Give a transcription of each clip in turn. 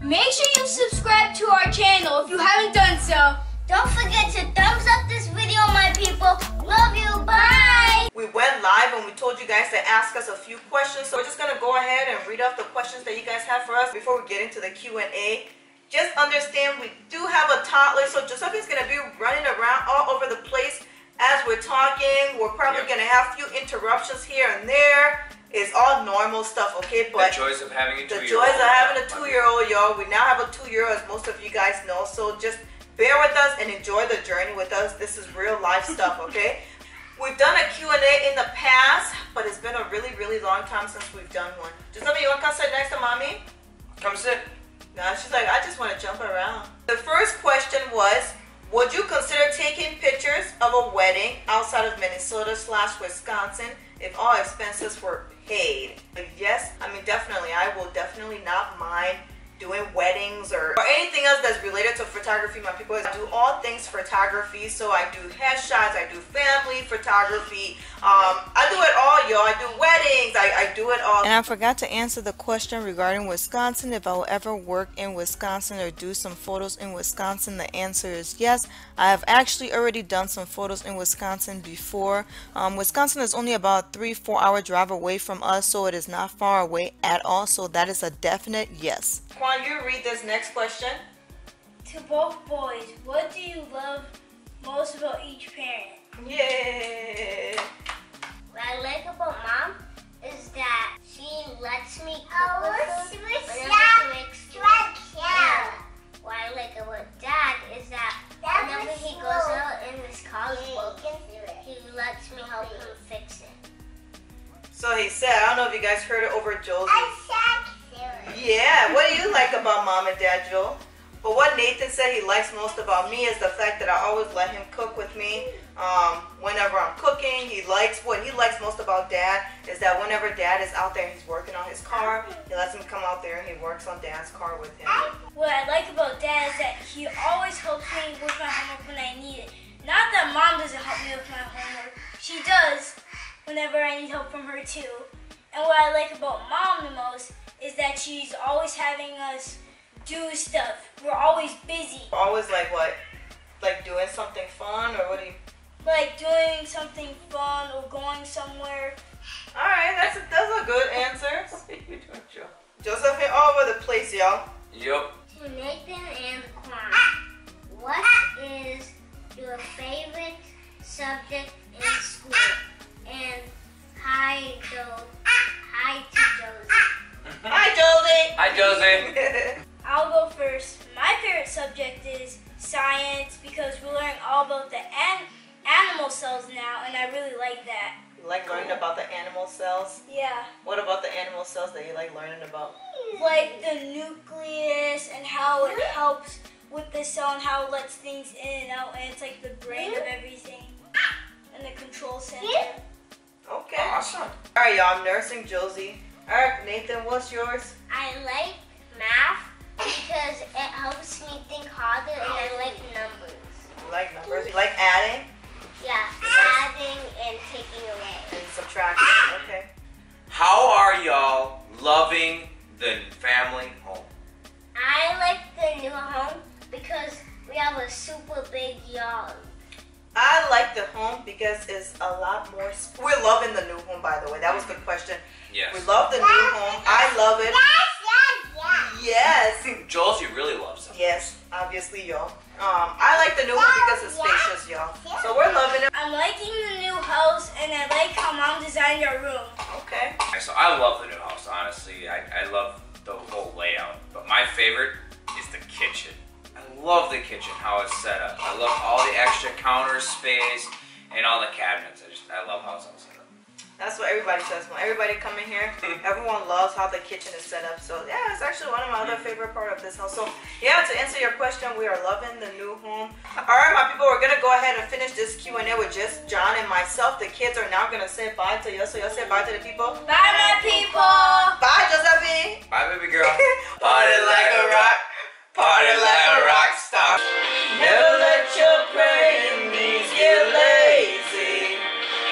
Make sure you subscribe to our channel if you haven't done so. Don't forget to thumbs up this video, my people. Love you. Bye. We went live and we told you guys to ask us a few questions. So we're just going to go ahead and read off the questions that you guys have for us before we get into the Q&A. Just understand we do have a toddler, so Josephine's going to be running around all over the place as we're talking. We're probably going to have a few interruptions here and there. It's all normal stuff, okay? But the joys of having a 2-year-old. The joys of having a 2-year-old, y'all. We now have a 2-year-old, as most of you guys know. So just bear with us and enjoy the journey with us. This is real life stuff, okay? We've done a Q&A in the past, but it's been a really, really long time since we've done one. Giuseppe, you want to come sit next to mommy? Come sit. No, she's like, I just want to jump around. The first question was, would you consider taking pictures of a wedding outside of Minnesota/Wisconsin if all expenses were paid? Yes, I mean, definitely. I will definitely not mind doing weddings or anything else that's related to photography. My people, I do all things photography. So I do headshots, I do family photography. I do it all, y'all. I do weddings, I do it all. And I forgot to answer the question regarding Wisconsin, if I will ever work in Wisconsin or do some photos in Wisconsin. The answer is yes. I have actually already done some photos in Wisconsin before. Wisconsin is only about 3-4 hour drive away from us, so it is not far away at all. So that is a definite yes. Quan, you read this next question. To both boys, what do you love most about each parent? Yay! What I like about mom is that she lets me cook with food whenever she makes food. What I like about dad is that whenever he goes out in his college book, he lets me help him fix it. So he said, I don't know if you guys heard it over Josie. Yeah, what do you like about mom and dad, Joel? But what Nathan said he likes most about me is the fact that I always let him cook with me. Whenever I'm cooking, what he likes most about dad is that whenever dad is out there and he's working on his car, he lets him come out there and he works on dad's car with him. What I like about dad is that he always helps me with my homework when I need it. Not that mom doesn't help me with my homework. She does whenever I need help from her too. And what I like about mom the most is that she's always having us do stuff. We're always busy. Always like what? Like doing something fun, or what do you? Like doing something fun or going somewhere. Alright, that's a good answer. What are you doing, Joe? Joseph hit all over the place, y'all. Yep. To Nathan and Quan, what is your favorite subject in school? And hi to Josie. Hi, Josie. Hi, Josie. I'll go first. My favorite subject is science because we're learning all about the animal cells now, and I really like that. You like learning about the animal cells? Yeah. What about the animal cells that you like learning about? Like the nucleus and how it helps with the cell and how it lets things in and out, and it's like the brain of everything and the control center. Okay. Awesome. All right, y'all. I'm nursing Josie. All right, Nathan, what's yours? I like math because it helps me think harder, and I like numbers. You like numbers? You like adding? Yeah, adding and taking away. And subtracting. Okay. How are y'all loving the family home? I like the new home because we have a super big yard. I like the home because it's a lot more. We're loving the new home, by the way. That was a good question. Yes. We love the new home. I love it. Yes. Josie really loves it. Yes, obviously, y'all. I like the new one because it's spacious, y'all. So we're loving it. I'm liking the new house, and I like how mom designed our room. Okay. So I love the new house, honestly. I love the whole layout. But my favorite is the kitchen. I love the kitchen, how it's set up. I love all the extra counter space and all the cabinets. I love how it's all set up. That's what everybody says. When everybody come in here, everyone loves how the kitchen is set up. So yeah, it's actually one of my other favorite part of this house. So yeah, to answer your question, we are loving the new home. All right, my people, we're gonna go ahead and finish this Q&A with just John and myself. The kids are now gonna say bye to you. So y'all say bye to the people. Bye, my people. Bye, Josephine. Bye, baby girl. Party like a rock. Party like a rock star. Never let your praying knees get lazy.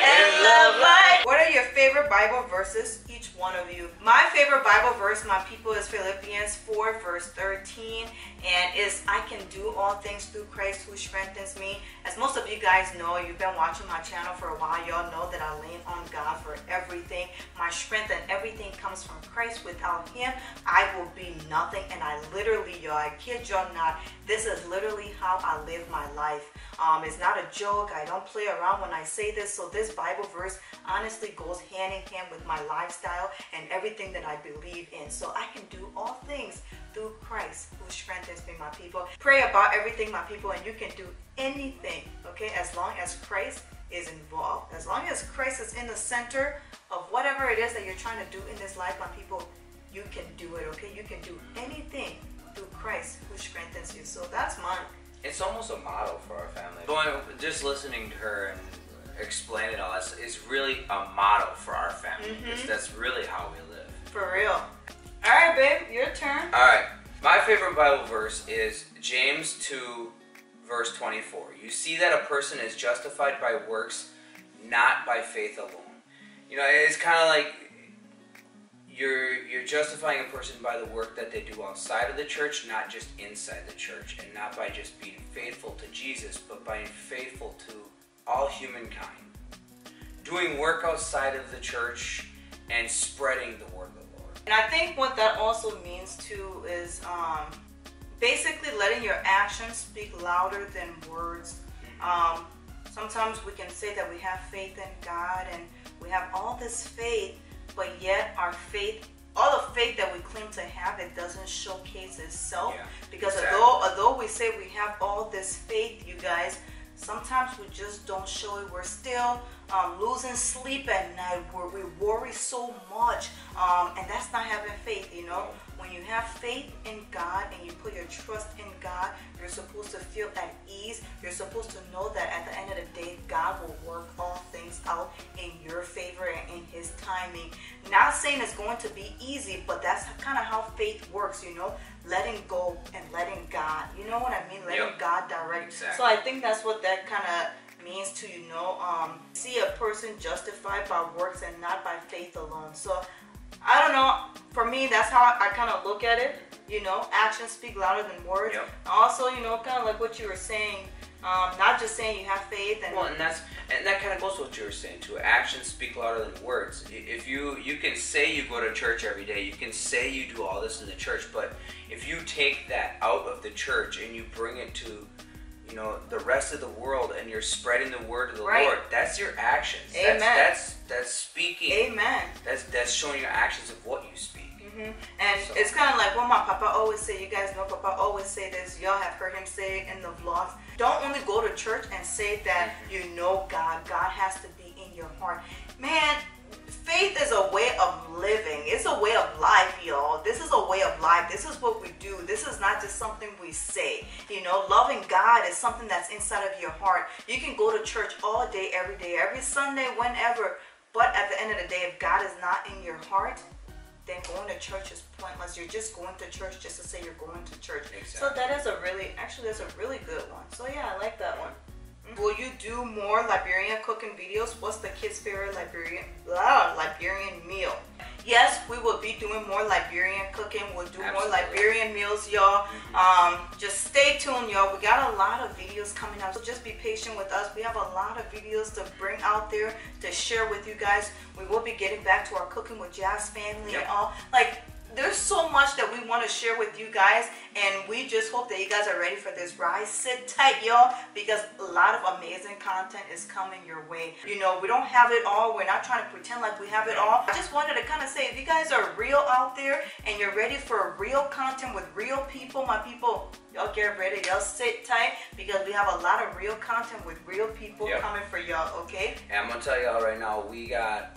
And love like. What are your favorite Bible verses? Each one of you. My favorite Bible verse, my people, is Philippians 4 verse 13, and is I can do all things through Christ who strengthens me. As most of you guys know, you've been watching my channel for a while, y'all know that I lean on God for everything. My strength and everything comes from Christ. Without him, I will be nothing. And I literally, y'all, I kid y'all not, this is literally how I live my life. It's not a joke. I don't play around when I say this. So this Bible verse honestly goes hand in hand with my lifestyle and everything that I believe in. So I can do all things through Christ who strengthens me, my people. Pray about everything, my people, and you can do anything, okay, as long as Christ is involved. As long as Christ is in the center of whatever it is that you're trying to do in this life, my people, you can do it, okay? You can do anything through Christ who strengthens you. So that's mine. It's almost a model for our family. Just listening to her and explaining all this is really a model for our family. Because that's really how we live. For real. All right, babe, your turn. All right. My favorite Bible verse is James 2, verse 24. You see that a person is justified by works, not by faith alone. You know, it's kind of like you're justifying a person by the work that they do outside of the church, not just inside the church, and not by just being faithful to Jesus, but by being faithful to all humankind. Doing work outside of the church and spreading the word of the Lord. And I think what that also means too is basically letting your actions speak louder than words. Sometimes we can say that we have faith in God and we have all this faith, but yet our faith, all the faith that we claim to have, it doesn't showcase itself. Yeah, because exactly. although we say we have all this faith, you guys, sometimes we just don't show it. We're still losing sleep at night. We worry so much, and that's not having faith, you know. When you have faith in God and you put your trust in God, you're supposed to feel at ease. You're supposed to know that at the end of the day, God will work all things out in your favor and in his timing. Not saying it's going to be easy, but that's kind of how faith works, you know. Letting go and letting God, you know what I mean? Letting God direct. Exactly. So I think that's what that kind of means to, you know, see a person justified by works and not by faith alone. So I don't know, for me, that's how I kind of look at it. You know, actions speak louder than words. Yep. Also, you know, kind of like what you were saying, not just saying you have faith and... Well, and that kind of goes with what you were saying too. Actions speak louder than words. If you can say you go to church every day, you can say you do all this in the church, but if you take that out of the church and you bring it to, you know, the rest of the world and you're spreading the word of the Lord, that's your actions. Amen. That's speaking. Amen. That's showing your actions of what you speak. And so, it's kind of like what my papa always say. You guys know papa always say this. Y'all have heard him say it in the vlogs. Don't only go to church and say that you know God. God has to be in your heart. Man, faith is a way of living. It's a way of life, y'all. This is a way of life. This is what we do. This is not just something we say. You know, loving God is something that's inside of your heart. You can go to church all day, every Sunday, whenever. But at the end of the day, if God is not in your heart, then going to church is pointless. You're just going to church just to say you're going to church. Exactly. So that is that's a really good one. So yeah, I like that one. Will you do more Liberian cooking videos? What's the kids' favorite Liberian meal? Yes, we will be doing more Liberian cooking. We'll do more Liberian meals, y'all. Just stay tuned, y'all. We got a lot of videos coming out, so just be patient with us. We have a lot of videos to bring out there to share with you guys. We will be getting back to our cooking with Jazz family and all. Like, there's so much that we want to share with you guys, and we just hope that you guys are ready for this ride. Sit tight, y'all, because a lot of amazing content is coming your way. You know, we don't have it all. We're not trying to pretend like we have it all. I just wanted to kind of say, if you guys are real out there and you're ready for real content with real people, my people, y'all get ready. Y'all sit tight, because we have a lot of real content with real people coming for y'all, okay? And I'm going to tell y'all right now, we got,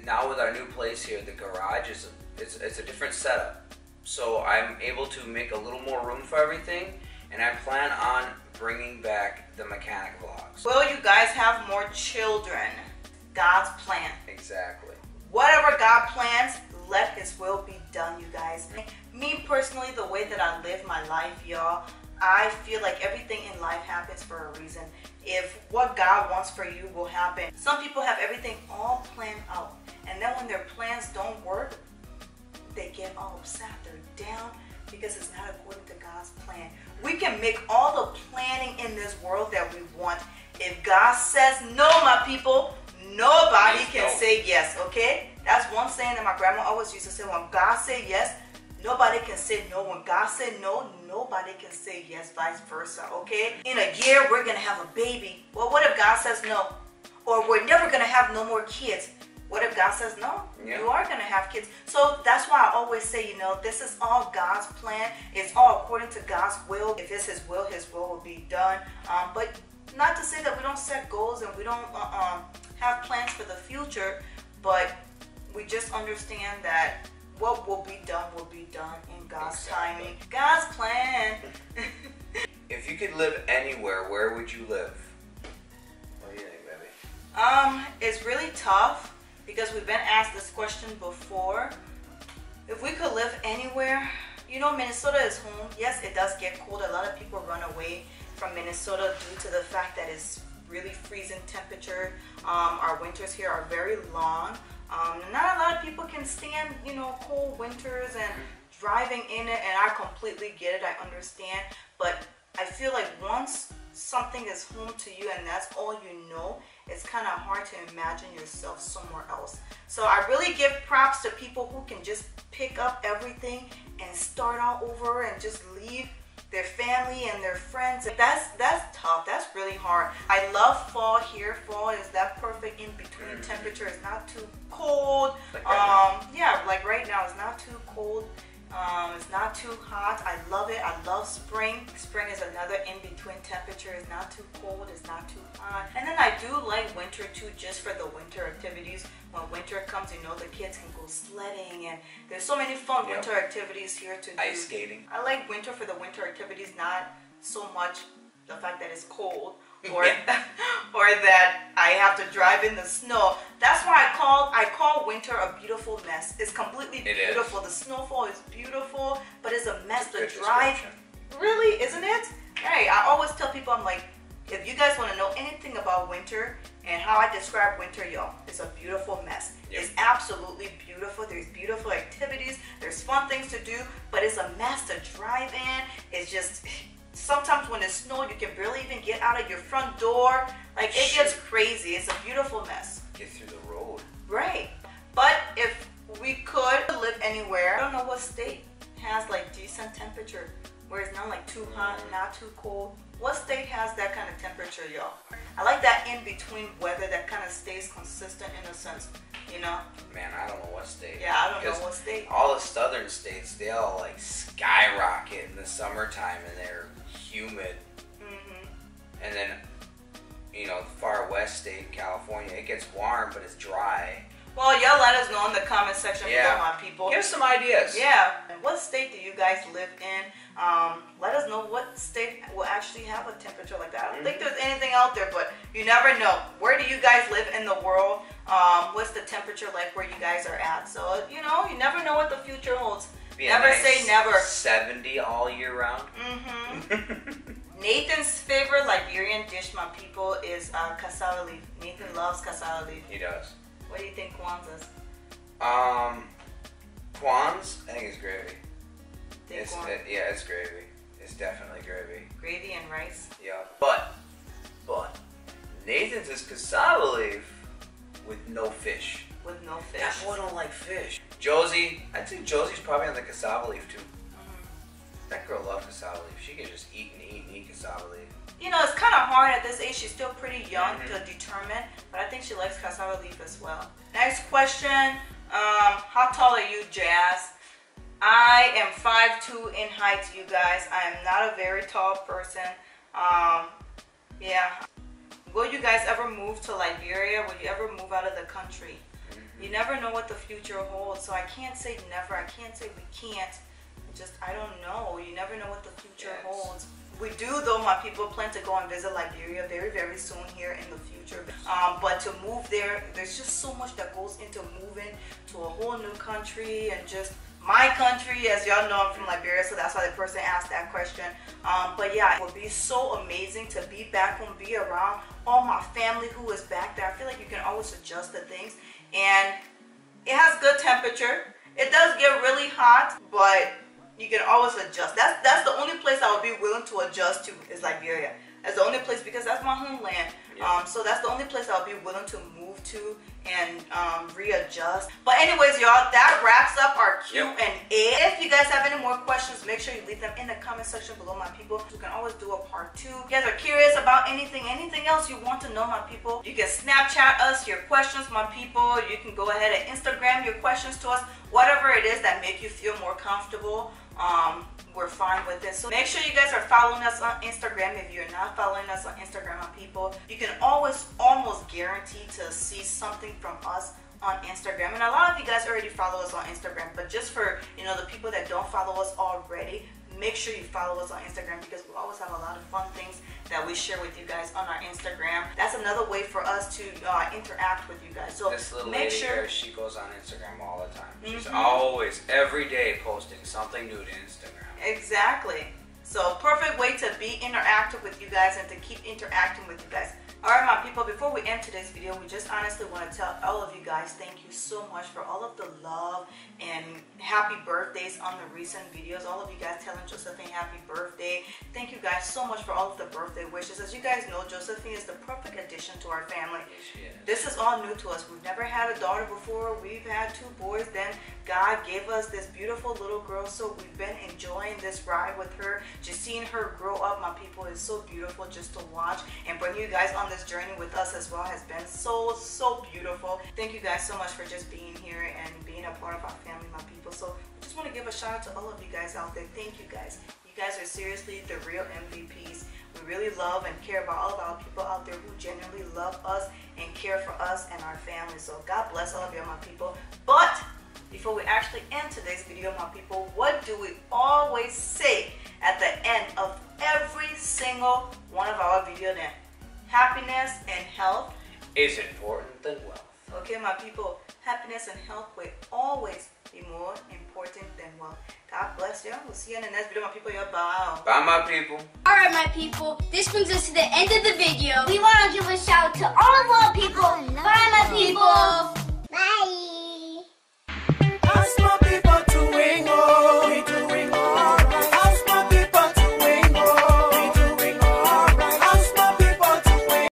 now with our new place here, the garage is it's a different setup, so I'm able to make a little more room for everything, and I plan on bringing back the mechanic vlogs. Will you guys have more children? God's plan. Exactly. Whatever God plans, let his will be done, you guys. Me personally, the way that I live my life, y'all, I feel like everything in life happens for a reason. If what God wants for you will happen. Some people have everything all planned out, and then when their plans don't work, they get all upset. They're down because it's not according to God's plan. We can make all the planning in this world that we want. If God says no, my people, nobody can say yes, okay? That's one saying that my grandma always used to say. When God said yes, nobody can say no. When God said no, nobody can say yes, vice versa, okay? In a year, we're going to have a baby. Well, what if God says no? Or we're never going to have no more kids. What if God says no? Yeah. You are going to have kids. So that's why I always say, you know, this is all God's plan. It's all according to God's will. If it's His will be done. But not to say that we don't set goals and we don't have plans for the future, but we just understand that what will be done in God's timing. God's plan. If you could live anywhere, where would you live? What do you think, baby? It's really tough because we've been asked this question before. If we could live anywhere, you know, Minnesota is home. Yes, it does get cold. A lot of people run away from Minnesota due to the fact that it's really freezing temperature. Our winters here are very long. Not a lot of people can stand, you know, cold winters and driving in it, and I completely get it. I understand, but I feel like once something is home to you and that's all you know, it's kind of hard to imagine yourself somewhere else. So I really give props to people who can just pick up everything and start all over and just leave their family and their friends. That's tough. That's really hard. I love fall here. Fall is that perfect in between temperature. It's not too cold. Like right yeah, like right now it's not too cold. It's not too hot. I love it. I love spring. Spring is another in-between temperature. It's not too cold. It's not too hot. And then I do like winter too, just for the winter activities. When winter comes, you know, the kids can go sledding, and there's so many fun winter activities here to do. Ice skating. I like winter for the winter activities, not so much the fact that it's cold or or that I have to drive in the snow. That's why I call winter a beautiful mess. It's completely beautiful. The snowfall is beautiful, but it's a mess to drive. Really, isn't it? Right. I always tell people, I'm like, if you guys want to know anything about winter and how I describe winter, y'all, it's a beautiful mess. Yep. It's absolutely beautiful. There's beautiful activities. There's fun things to do, but it's a mess to drive in. It's just, sometimes when it snows, you can barely even get out of your front door. Like, it gets crazy. It's a beautiful mess. Get through the road. Right. But if we could live anywhere, I don't know what state has like decent temperature, where it's not like too hot, not too cold. What state has that kind of temperature, y'all? I like that in-between weather that kind of stays consistent in a sense, you know? Man, I don't know what state. Yeah, I don't know what state. All the southern states, they all like skyrocket in the summertime and they're humid. And then, you know, the far west state, California, it gets warm, but it's dry. Well, y'all let us know in the comment section below, my people. Give us some ideas. Yeah. And what state do you guys live in? Let us know what state will actually have a temperature like that. I don't think there's anything out there, but you never know. Where do you guys live in the world? What's the temperature like where you guys are at? So, you know, you never know what the future holds. Never say never. 70 all year round. Nathan's favorite Liberian dish, my people, is cassava leaf. Nathan loves cassava leaf. He does. What do you think Kwanzaa's? Kwan's, I think it's gravy. Yeah, it's gravy. It's definitely gravy. Gravy and rice? Yeah. But, Nathan's is cassava leaf with no fish. With no fish. That boy don't like fish. Josie, I think Josie's probably on the cassava leaf too. That girl loves cassava leaf. She can just eat and eat and eat cassava leaf. You know, it's kind of hard at this age. She's still pretty young to determine, but I think she likes cassava leaf as well. Next question. How tall are you, Jazz? I am 5'2" in height, you guys. I am not a very tall person. Yeah. Will you guys ever move to Liberia? Will you ever move out of the country? You never know what the future holds, so I can't say never. I can't say we can't. Just, I don't know. You never know what the future holds. We do, though, my people, plan to go and visit Liberia very, very soon here in the future. But to move there, there's just so much that goes into moving to a whole new country and just my country. As y'all know, I'm from Liberia, so that's why the person asked that question. But yeah, it would be so amazing to be back home, be around all my family who is back there. I feel like you can always adjust the things. And It has good temperature. It does get really hot, but you can always adjust. That's the only place I would be willing to adjust to is Liberia. That's the only place because that's my homeland. So that's the only place I'll be willing to move to and readjust. But anyways, y'all, that wraps up our Q&A. If you guys have any more questions, make sure you leave them in the comment section below, my people. You can always do a part 2. If you guys are curious about anything else you want to know, my people, you can Snapchat us your questions, my people. You can go ahead and Instagram your questions to us. Whatever it is that make you feel more comfortable, we're fine with this. So make sure you guys are following us on Instagram. If you're not following us on Instagram, my people, you can always almost guarantee to see something from us on Instagram. And a lot of you guys already follow us on Instagram, but just for, you know, the people that don't follow us already, make sure you follow us on Instagram because we always have a lot of fun things that we share with you guys on our Instagram. That's another way for us to interact with you guys. So this little make lady sure here, she goes on Instagram all the time. She's always, every day, posting something new to Instagram. Exactly. So perfect way to be interactive with you guys and to keep interacting with you guys. Alright, my people, before we end today's video, we just honestly want to tell all of you guys thank you so much for all of the love and happy birthdays on the recent videos. All of you guys telling Josephine happy birthday. Thank you guys so much for all of the birthday wishes. As you guys know, Josephine is the perfect addition to our family. This is all new to us. We've never had a daughter before. We've had 2 boys. Then God gave us this beautiful little girl. So we've been enjoying this ride with her. Just seeing her grow up, my people, is so beautiful just to watch. And bringing you guys on this journey with us as well has been so beautiful. Thank you guys so much for just being here and being a part of our family, my people. So I just want to give a shout out to all of you guys out there. Thank you guys. You guys are seriously the real MVPs. We really love and care about all of our people out there who genuinely love us and care for us and our family. So God bless all of you, my people. But before we actually end today's video, my people, what do we always say at the end of every single one of our videos then? Happiness and health is important than wealth. Okay, my people, happiness and health will always be more important than wealth. God bless you. We'll see you in the next video, my people. Bye. Bye, my people. Alright, my people, this brings us to the end of the video.